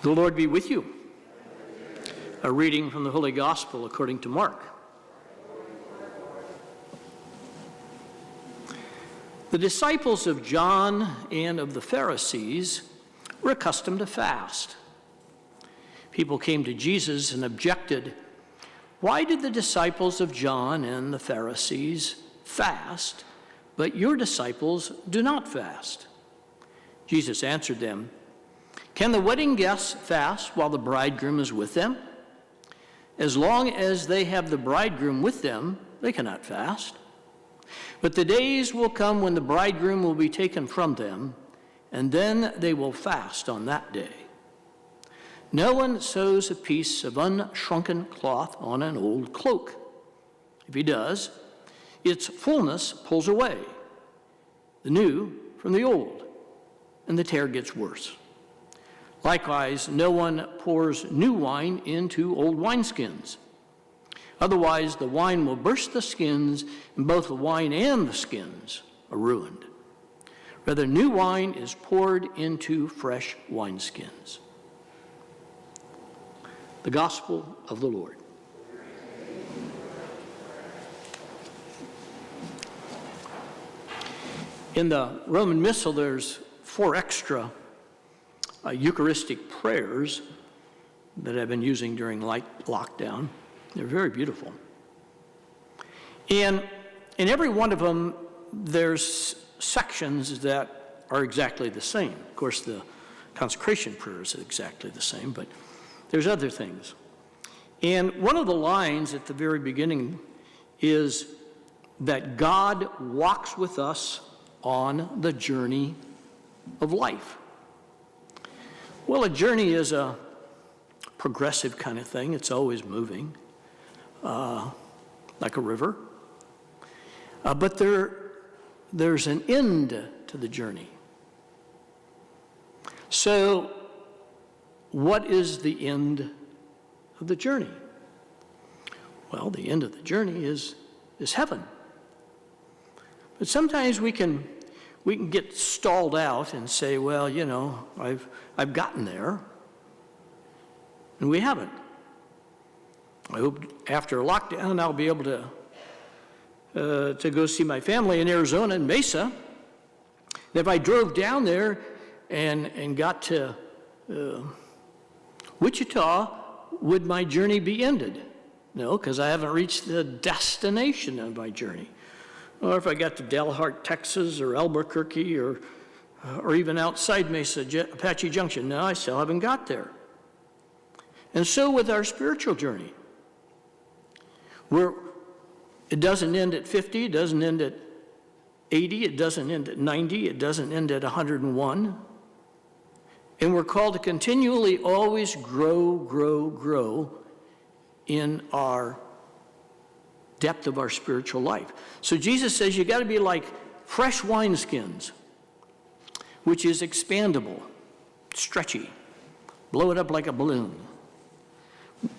The Lord be with you. A reading from the Holy Gospel according to Mark. The disciples of John and of the Pharisees were accustomed to fast. People came to Jesus and objected, "Why did the disciples of John and the Pharisees fast, but your disciples do not fast?" Jesus answered them, "Can the wedding guests fast while the bridegroom is with them? As long as they have the bridegroom with them, they cannot fast. But the days will come when the bridegroom will be taken from them, and then they will fast on that day. No one sews a piece of unshrunken cloth on an old cloak. If he does, its fullness pulls away the new from the old, and the tear gets worse. Likewise, no one pours new wine into old wineskins. Otherwise, the wine will burst the skins, and both the wine and the skins are ruined. Rather, new wine is poured into fresh wineskins." The Gospel of the Lord. In the Roman Missal, there's 4 extra Eucharistic prayers that I've been using during lockdown. They're very beautiful. And in every one of them, there's sections that are exactly the same. Of course, the consecration prayer is exactly the same, but there's other things. And one of the lines at the very beginning is that God walks with us on the journey of life. Well, a journey is a progressive kind of thing. It's always moving, like a river. But there's an end to the journey. So, what is the end of the journey? Well, the end of the journey is heaven. But sometimes we can get stalled out and say, well, you know, I've gotten there, and we haven't. I hope after lockdown I'll be able to go see my family in Arizona and Mesa. And if I drove down there and got to Wichita, would my journey be ended? No, because I haven't reached the destination of my journey. Or if I got to Dalhart, Texas, or Albuquerque, or even outside Mesa, Apache Junction, no, I still haven't got there. And so with our spiritual journey, it doesn't end at 50, it doesn't end at 80, it doesn't end at 90, it doesn't end at 101. And we're called to continually always grow in our depth of our spiritual life. So Jesus says you got to be like fresh wineskins, which is expandable, stretchy, blow it up like a balloon.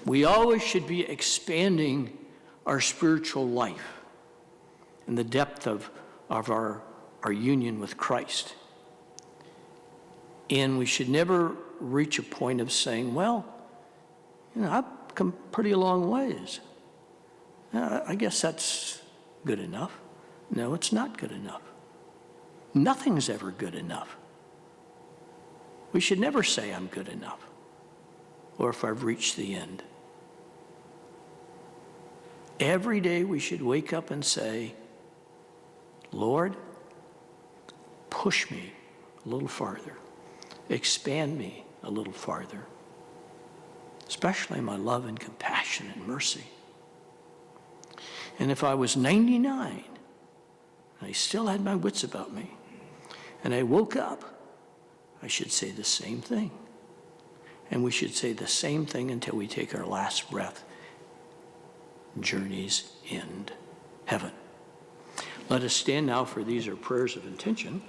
We always should be expanding our spiritual life and the depth of our union with Christ. And we should never reach a point of saying, well, you know, I've come pretty a long ways. I guess that's good enough. No, it's not good enough. Nothing's ever good enough. We should never say I'm good enough, or if I've reached the end. Every day we should wake up and say, Lord, push me a little farther. Expand me a little farther. Especially my love and compassion and mercy. And if I was 99, and I still had my wits about me, and I woke up, I should say the same thing. And we should say the same thing until we take our last breath. Journey's end, heaven. Let us stand now, for these are prayers of intention.